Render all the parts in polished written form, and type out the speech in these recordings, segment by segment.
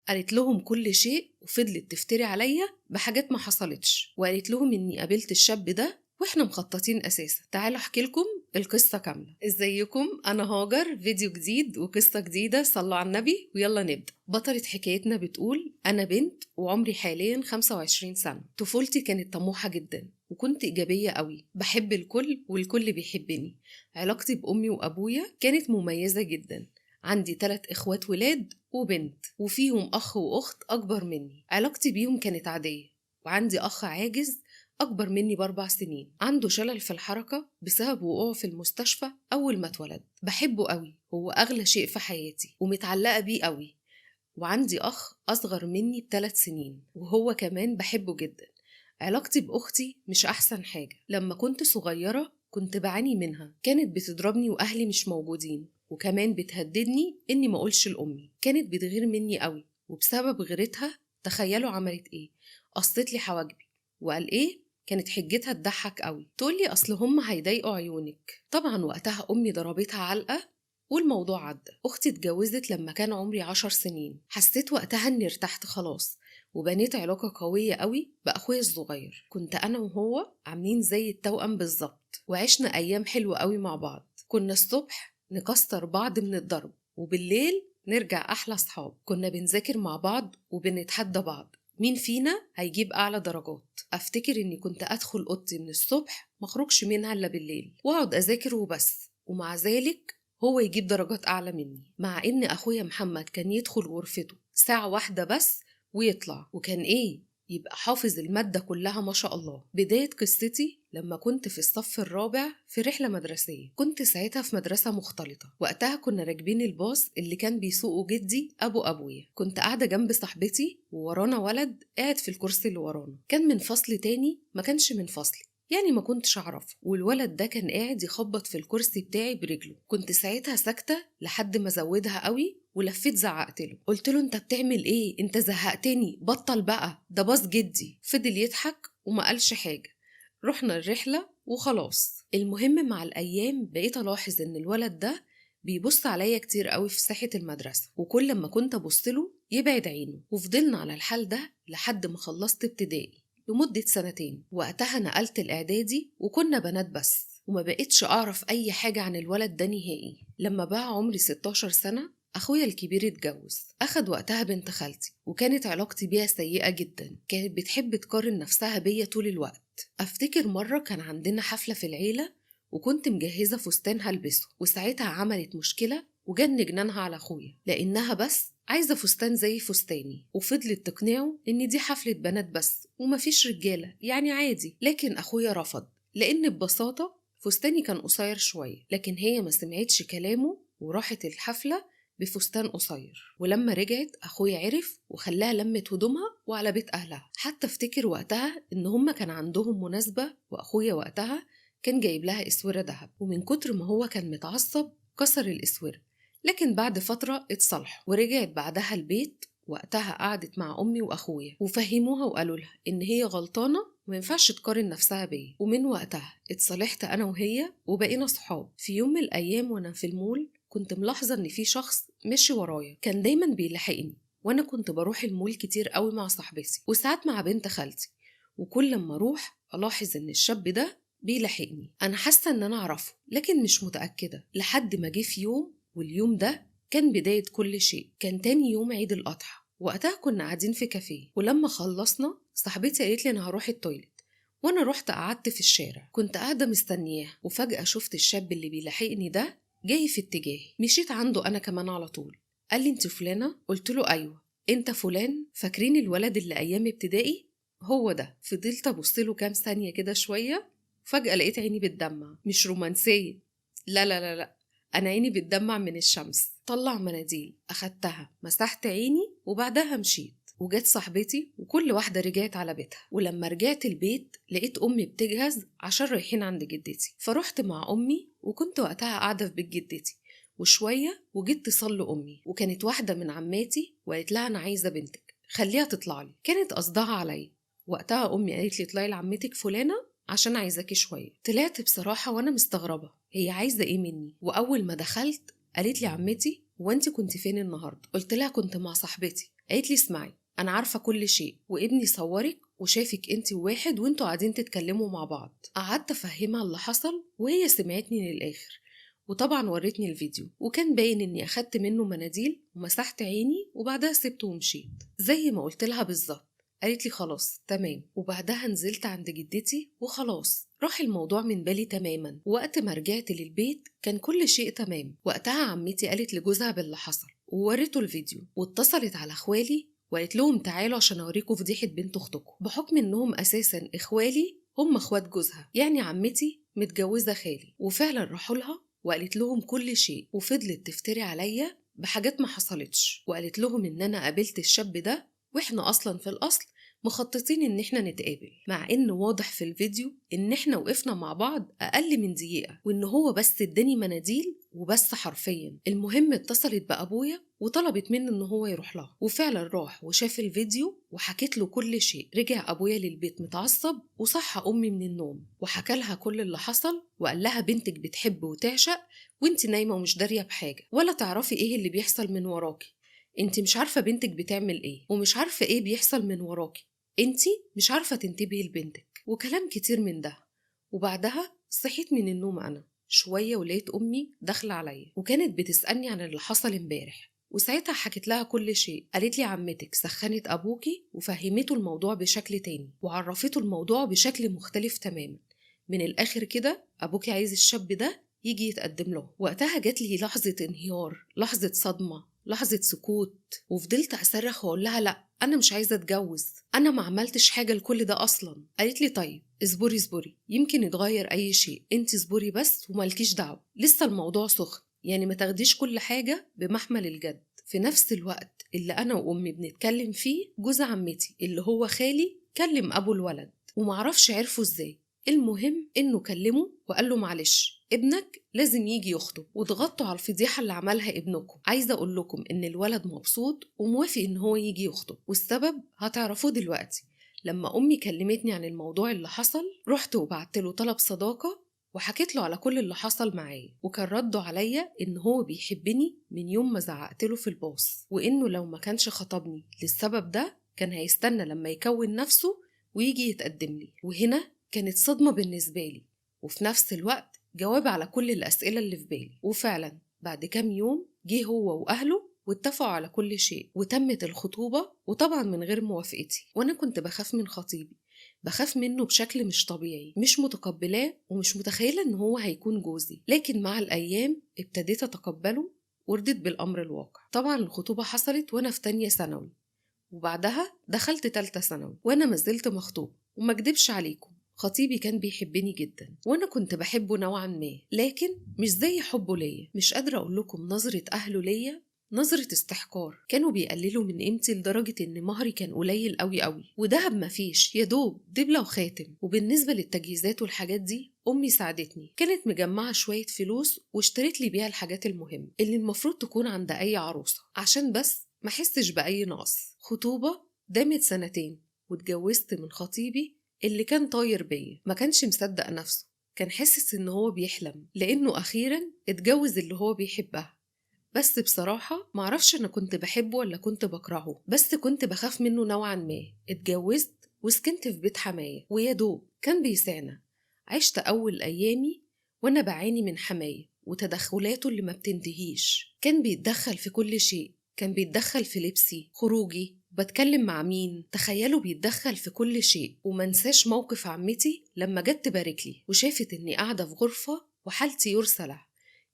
قالت لهم كل شيء وفضلت تفتري عليا بحاجات ما حصلتش، وقالت لهم إني قابلت الشاب ده وإحنا مخططين أساسا. تعالوا أحكي لكم القصة كاملة. ازيكم؟ أنا هاجر، فيديو جديد وقصة جديدة، صلوا على النبي ويلا نبدأ. بطلة حكايتنا بتقول: أنا بنت وعمري حاليا 25 سنة. طفولتي كانت طموحة جدا وكنت إيجابية قوي، بحب الكل والكل بيحبني. علاقتي بأمي وأبويا كانت مميزة جدا. عندي 3 إخوات ولاد وبنت، وفيهم أخ وأخت أكبر مني. علاقتي بيهم كانت عادية. وعندي أخ عاجز أكبر مني ب4 سنين، عنده شلل في الحركة بسبب وقوعه في المستشفى أول ما اتولد. بحبه قوي، هو أغلى شيء في حياتي ومتعلقة بيه قوي. وعندي أخ أصغر مني ب3 سنين وهو كمان بحبه جدا. علاقتي بأختي مش أحسن حاجة. لما كنت صغيرة كنت بعاني منها، كانت بتضربني وأهلي مش موجودين، وكمان بتهددني إني ما أقولش لأمي. كانت بتغير مني قوي، وبسبب غيرتها تخيلوا عملت إيه؟ قصت لي حواجبي. وقال إيه؟ كانت حجتها تضحك قوي، تقولي أصل هم هيضايقوا عيونك. طبعا وقتها أمي ضربتها علقة والموضوع عدى. أختي اتجوزت لما كان عمري 10 سنين. حسيت وقتها إني ارتحت خلاص وبنيت علاقة قوية قوي بأخويا الصغير. كنت أنا وهو عاملين زي التوأم بالظبط، وعشنا أيام حلوة قوي مع بعض. كنا الصبح نكسر بعض من الضرب، وبالليل نرجع أحلى صحاب. كنا بنذاكر مع بعض وبنتحدى بعض مين فينا هيجيب أعلى درجات. أفتكر إني كنت أدخل أوضتي من الصبح مخرجش منها إلا بالليل وأقعد أذاكر وبس، ومع ذلك هو يجيب درجات أعلى مني. مع إن أخويا محمد كان يدخل غرفته ساعة واحدة بس ويطلع، وكان إيه؟ يبقى حافظ المادة كلها ما شاء الله. بداية قصتي لما كنت في الصف الرابع في رحلة مدرسية. كنت ساعتها في مدرسة مختلطة. وقتها كنا راكبين الباص اللي كان بيسوقه جدي أبو أبويا. كنت قاعدة جنب صاحبتي وورانا ولد قاعد في الكرسي اللي ورانا، كان من فصل تاني ما كانش من فصلي، يعني ما كنتش أعرفه. والولد ده كان قاعد يخبط في الكرسي بتاعي برجله. كنت ساعتها ساكتة لحد ما زودها قوي ولفيت زعقت له، قلت له: انت بتعمل ايه؟ انت زهقتني، بطل بقى، ده باص جدي. فضل يضحك وما قالش حاجة. رحنا الرحلة وخلاص. المهم مع الأيام بقيت ألاحظ إن الولد ده بيبص عليا كتير قوي في ساحة المدرسة، وكل ما كنت أبصله يبعد عينه. وفضلنا على الحال ده لحد ما خلصت ابتدائي لمدة 2 سنين. وقتها نقلت الإعدادي وكنا بنات بس، وما بقيتش أعرف أي حاجة عن الولد ده نهائي. لما بقى عمري 16 سنة أخويا الكبير اتجوز، أخد وقتها بنت خالتي، وكانت علاقتي بيها سيئة جدا. كانت بتحب تقارن نفسها بيا طول الوقت. أفتكر مرة كان عندنا حفلة في العيلة وكنت مجهزة فستان هلبسه، وساعتها عملت مشكلة وجن جنانها على أخويا لأنها بس عايزة فستان زي فستاني، وفضلت تقنعه إن دي حفلة بنات بس ومفيش رجالة، يعني عادي. لكن أخويا رفض لأن ببساطة فستاني كان قصير شوية. لكن هي ما سمعتش كلامه وراحت الحفلة بفستان قصير. ولما رجعت أخويا عرف وخلاها لمت هدومها وعلى بيت أهلها. حتى افتكر وقتها إن هما كان عندهم مناسبة وأخويا وقتها كان جايب لها إسورة دهب، ومن كتر ما هو كان متعصب كسر الإسورة. لكن بعد فترة اتصالحوا ورجعت بعدها البيت. وقتها قعدت مع أمي وأخويا وفهموها وقالوا لها إن هي غلطانة وما ينفعش تقارن نفسها بيا. ومن وقتها اتصالحت أنا وهي وبقينا صحاب. في يوم من الأيام وأنا في المول كنت ملاحظة إن في شخص ماشي ورايا، كان دايما بيلاحقني، وأنا كنت بروح المول كتير قوي مع صاحبتي وساعات مع بنت خالتي. وكل لما أروح ألاحظ إن الشاب ده بيلاحقني. أنا حاسة إن أنا أعرفه لكن مش متأكدة، لحد ما جه في يوم، واليوم ده كان بداية كل شيء. كان تاني يوم عيد الأضحى. وقتها كنا قاعدين في كافيه، ولما خلصنا صاحبتي قالت لي أنا هروح التويلت، وأنا رحت قعدت في الشارع. كنت قاعدة مستنياه وفجأة شفت الشاب اللي بيلاحقني ده جاي في اتجاهي. مشيت عنده أنا كمان على طول. قال لي: انت فلانة؟ قلت له: أيوة. انت فلان؟ فاكرين الولد اللي أيام ابتدائي؟ هو ده. فضلت أبص له كام ثانية كده شوية، فجأة لقيت عيني بتدمع. مش رومانسية، لا لا لا لا، أنا عيني بتدمع من الشمس. طلع مناديل، أخدتها مسحت عيني وبعدها مشيت. وجت صاحبتي وكل واحدة رجعت على بيتها. ولما رجعت البيت لقيت أمي بتجهز عشان رايحين عند جدتي، فرحت مع أمي. وكنت وقتها قاعدة في بيت جدتي وشوية وجيت اتصل لأمي، وكانت واحدة من عماتي وقالت لها: أنا عايزة بنتك، خليها تطلع لي. كانت قصدها عليا. وقتها أمي قالت لي: اطلعي لعمتك فلانة عشان عايزاكي شوية. طلعت بصراحة وأنا مستغربة هي عايزة إيه مني. وأول ما دخلت قالت لي: عمتي وانت كنت فين النهاردة؟ قلت لها: كنت مع صاحبتي. قالت لي اسمعي، أنا عارفة كل شيء وابني صورك وشافك انت وواحد وانتوا قاعدين تتكلموا مع بعض. قعدت أفهمها اللي حصل وهي سمعتني للآخر، وطبعا ورتني الفيديو وكان باين اني اخدت منه مناديل ومسحت عيني وبعدها سبته ومشيت زي ما قلت لها بالظبط. قالت لي خلاص تمام، وبعدها نزلت عند جدتي وخلاص راح الموضوع من بالي تماما. وقت ما رجعت للبيت كان كل شيء تمام. وقتها عمتي قالت لجوزها باللي حصل وورته الفيديو، واتصلت على اخوالي وقالت لهم تعالوا عشان اوريكم فضيحة بنت اختكم، بحكم انهم اساسا اخوالي هم اخوات جوزها، يعني عمتي متجوزة خالي. وفعلا راحوا لها وقالت لهم كل شيء، وفضلت تفتري عليا بحاجات ما حصلتش، وقالت لهم ان انا قابلت الشاب ده واحنا اصلا في الاصل مخططين ان احنا نتقابل، مع ان واضح في الفيديو ان احنا وقفنا مع بعض اقل من دقيقة، وان هو بس اداني مناديل وبس حرفيا. المهم اتصلت بابويا وطلبت منه ان هو يروح لها، وفعلا راح وشاف الفيديو وحكيت له كل شيء. رجع ابويا للبيت متعصب وصحى امي من النوم وحكى لها كل اللي حصل، وقال لها بنتك بتحب وتعشق وانت نايمة ومش دارية بحاجة ولا تعرفي ايه اللي بيحصل من وراكي. انت مش عارفة بنتك بتعمل ايه ومش عارفة ايه بيحصل من وراكي، انت مش عارفة تنتبهي لبنتك، وكلام كتير من ده. وبعدها صحيت من النوم انا شوية ولقيت امي داخلة عليا وكانت بتسألني عن اللي حصل امبارح، وساعتها حكيت لها كل شيء. قالت لي عمتك سخنت ابوكي وفهمته الموضوع بشكل تاني وعرفته الموضوع بشكل مختلف تماما. من الاخر كده ابوكي عايز الشاب ده يجي يتقدم له. وقتها جات لي لحظة انهيار، لحظة صدمة، لحظة سكوت، وفضلت أصرخ وأقول لها لأ أنا مش عايزة أتجوز، أنا ما عملتش حاجة لكل ده أصلا. قالت لي طيب اصبري يمكن يتغير أي شيء، انت اصبري بس ومالكيش دعوة، لسه الموضوع سخن، يعني ما تاخديش كل حاجة بمحمل الجد. في نفس الوقت اللي أنا وأمي بنتكلم فيه جوز عمتي اللي هو خالي كلم أبو الولد، ومعرفش عرفوا إزاي. المهم إنه كلمه وقال له معلش ابنك لازم يجي يخطب، وضغطوا على الفضيحة اللي عملها ابنكم. عايزة أقول لكم إن الولد مبسوط وموافق إن هو يجي يخطب، والسبب هتعرفوه دلوقتي. لما أمي كلمتني عن الموضوع اللي حصل رحت وبعت له طلب صداقة وحكيت له على كل اللي حصل معايا، وكان رده عليا إن هو بيحبني من يوم ما زعقت له في الباص، وإنه لو ما كانش خطبني للسبب ده كان هيستنى لما يكون نفسه ويجي يتقدم لي. وهنا كانت صدمة بالنسبة لي وفي نفس الوقت جواب على كل الأسئلة اللي في بالي. وفعلا بعد كام يوم جه هو وأهله واتفقوا على كل شيء وتمت الخطوبة، وطبعا من غير موافقتي. وأنا كنت بخاف من خطيبي، بخاف منه بشكل مش طبيعي، مش متقبلاه ومش متخيلة إن هو هيكون جوزي. لكن مع الأيام ابتديت أتقبله ورضيت بالأمر الواقع. طبعا الخطوبة حصلت وأنا في تانية ثانوي، وبعدها دخلت تالتة ثانوي وأنا مازلت مخطوب. وما اكدبش عليكم خطيبي كان بيحبني جدا وأنا كنت بحبه نوعا ما، لكن مش زي حبه ليا. مش قادرة أقول لكم نظرة أهله ليا نظرة استحقار، كانوا بيقللوا من قيمتي لدرجة إن مهري كان قليل قوي قوي، ودهب مفيش، يا دوب دبلة وخاتم. وبالنسبة للتجهيزات والحاجات دي أمي ساعدتني، كانت مجمعة شوية فلوس واشتريت لي بيها الحاجات المهمة اللي المفروض تكون عند أي عروسة عشان بس ما حسش بأي نقص. خطوبة دامت 2 واتجوزت من خطيبي اللي كان طاير بيا، ما كانش مصدق نفسه، كان حاسس إن هو بيحلم لأنه أخيرا اتجوز اللي هو بيحبها. بس بصراحة معرفش أنا كنت بحبه ولا كنت بكرهه، بس كنت بخاف منه نوعا ما. اتجوزت وسكنت في بيت حماية ويا دوب كان بيساعنا. عشت أول أيامي وأنا بعاني من حماية وتدخلاته اللي ما بتنتهيش، كان بيتدخل في كل شيء، كان بيتدخل في لبسي، خروجي، بتكلم مع مين، تخيلوا بيتدخل في كل شيء. ومنساش موقف عمتي لما جت تباركلي وشافت إني قاعدة في غرفة وحالتي يرسلة،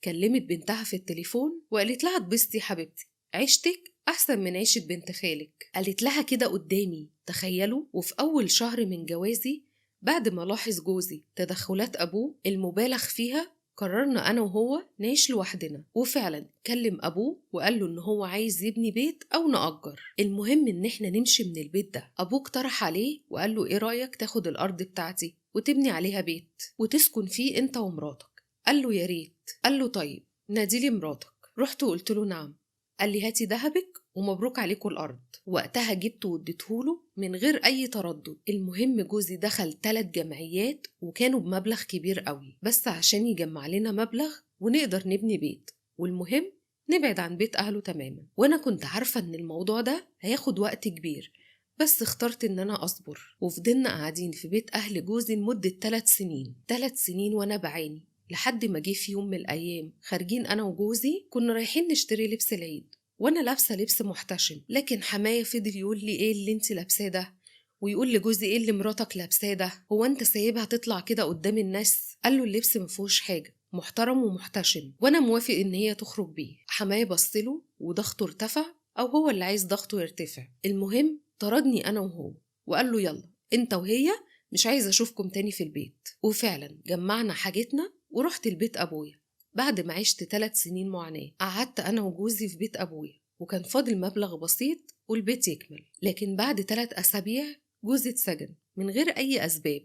كلمت بنتها في التليفون وقالت لها اتبسطي حبيبتي، عيشتك أحسن من عيشة بنت خالك. قالت لها كده قدامي، تخيلوا. وفي أول شهر من جوازي بعد ما لاحظ جوزي تدخلات أبوه المبالغ فيها قررنا أنا وهو نعيش لوحدنا. وفعلا كلم أبوه وقال له إن هو عايز يبني بيت أو نأجر، المهم إن إحنا نمشي من البيت ده. أبوه اقترح عليه وقال له إيه رأيك تاخد الأرض بتاعتي وتبني عليها بيت وتسكن فيه أنت ومراتك؟ قال له يا ريت. قال له طيب ناديلي مراتك. رحت وقلت له نعم. قال لي هاتي دهبك ومبروك عليكم الأرض. وقتها جبته واديتهوله من غير أي تردد. المهم جوزي دخل 3 جمعيات وكانوا بمبلغ كبير قوي بس عشان يجمع لنا مبلغ ونقدر نبني بيت، والمهم نبعد عن بيت أهله تماما. وأنا كنت عارفة إن الموضوع ده هياخد وقت كبير، بس اخترت إن أنا أصبر. وفضلنا قاعدين في بيت أهل جوزي لمدة 3 سنين، 3 سنين وأنا بعاني، لحد ما جه في يوم من الأيام خارجين أنا وجوزي، كنا رايحين نشتري لبس العيد وأنا لابسة لبس محتشم، لكن حماية فضل يقول لي إيه اللي انت لابساه ده، ويقول لجوزي إيه اللي مراتك لابساه ده، هو أنت سايبها تطلع كده قدام الناس؟ قال له اللبس مفيهوش حاجة، محترم ومحتشم وانا موافق ان هي تخرج بيه. حماية بصله وضغطه ارتفع، او هو اللي عايز ضغطه يرتفع. المهم طردني انا وهو وقال له يلا انت وهي، مش عايز اشوفكم تاني في البيت. وفعلا جمعنا حاجتنا ورحت البيت ابويا. بعد ما عشت 3 سنين معاناة، قعدت انا وجوزي في بيت ابويا وكان فاضل مبلغ بسيط والبيت يكمل. لكن بعد 3 أسابيع جوزي اتسجن من غير اي اسباب،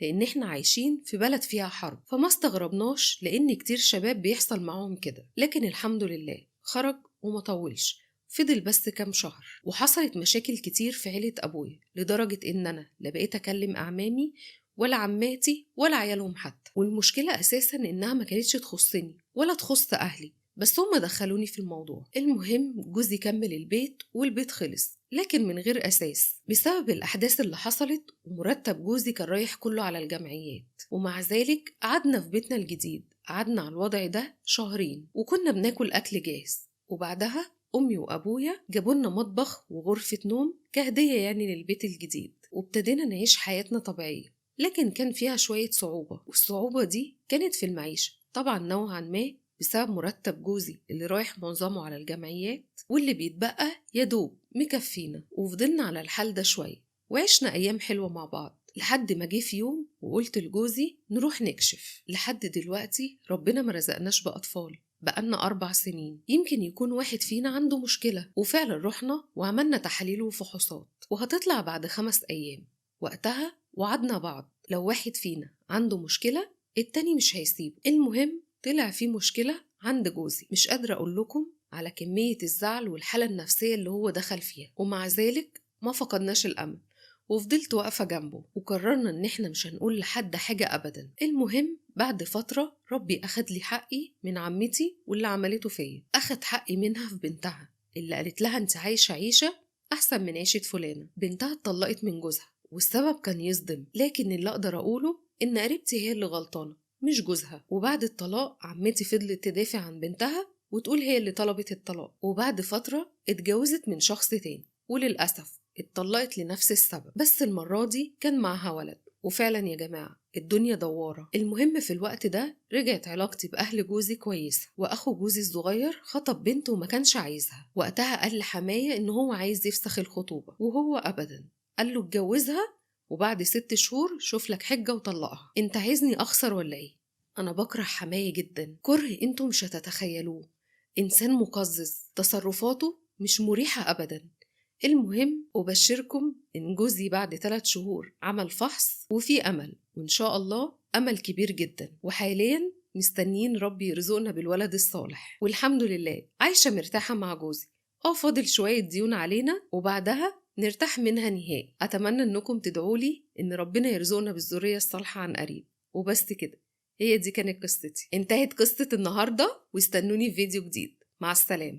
لأن إحنا عايشين في بلد فيها حرب، فما استغربناش لأن كتير شباب بيحصل معاهم كده. لكن الحمد لله خرج وما طولش، فضل بس كام شهر. وحصلت مشاكل كتير في عيلة أبويا، لدرجة إن أنا لا بقيت أكلم أعمامي ولا عماتي ولا عيالهم حتى. والمشكلة أساسا إنها ما كانتش تخصني ولا تخص أهلي، بس هم دخلوني في الموضوع. المهم جوزي كمل البيت والبيت خلص، لكن من غير أساس بسبب الأحداث اللي حصلت، ومرتب جوزي كان رايح كله على الجمعيات. ومع ذلك قعدنا في بيتنا الجديد، قعدنا على الوضع ده شهرين وكنا بناكل أكل جاهز. وبعدها أمي وأبويا جابولنا مطبخ وغرفة نوم كهدية يعني للبيت الجديد، وابتدينا نعيش حياتنا طبيعية. لكن كان فيها شوية صعوبة، والصعوبة دي كانت في المعيشة طبعا نوعا ما، بسبب مرتب جوزي اللي رايح معظمه على الجمعيات، واللي بيتبقى يدوب مكفينا. وفضلنا على الحال ده شوية وعشنا أيام حلوة مع بعض، لحد ما جه في يوم وقلت لجوزي نروح نكشف. لحد دلوقتي ربنا ما رزقناش بأطفال، بقالنا 4 سنين، يمكن يكون واحد فينا عنده مشكلة. وفعلا رحنا وعملنا تحاليل وفحوصات، وهتطلع بعد 5 أيام. وقتها وعدنا بعض لو واحد فينا عنده مشكلة التاني مش هيسيبه. المهم طلع في مشكلة عند جوزي، مش قادرة أقول لكم على كمية الزعل والحالة النفسية اللي هو دخل فيها. ومع ذلك ما فقدناش الأمل، وفضلت واقفة جنبه، وقررنا إن إحنا مش هنقول لحد حاجة أبدا. المهم بعد فترة ربي أخد لي حقي من عمتي، واللي عملته فيا أخد حقي منها في بنتها، اللي قالت لها أنت عايشة عيشة أحسن من عيشة فلانة. بنتها اتطلقت من جوزها والسبب كان يصدم، لكن اللي أقدر أقوله إن قريبتي هي اللي غلطانة مش جوزها. وبعد الطلاق عمتي فضلت تدافع عن بنتها وتقول هي اللي طلبت الطلاق. وبعد فترة اتجوزت من شخص تاني، وللأسف اتطلقت لنفس السبب، بس المرة دي كان معها ولد. وفعلا يا جماعة الدنيا دوارة. المهم في الوقت ده رجعت علاقتي بأهل جوزي كويسة، وأخو جوزي الصغير خطب بنته وما كانش عايزها. وقتها قال لحماية إن هو عايز يفسخ الخطوبة، وهو أبدا، قال له اتجوزها وبعد 6 شهور شوف لك حجة وطلقها. انت عايزني أخسر ولا ايه؟ أنا بكره حماية جدا كره انتوا مش هتتخيلوه. إنسان مقزز، تصرفاته مش مريحة أبدا. المهم أبشركم إن جوزي بعد 3 شهور عمل فحص وفي أمل، وإن شاء الله أمل كبير جدا. وحاليا مستنيين ربي يرزقنا بالولد الصالح، والحمد لله عايشة مرتاحة مع جوزي. فاضل شوية ديون علينا وبعدها نرتاح منها نهائي. أتمنى إنكم تدعولي إن ربنا يرزقنا بالذرية الصالحة عن قريب. وبس كده، هي دي كانت قصتي، انتهت قصة النهاردة، واستنوني في فيديو جديد. مع السلامة.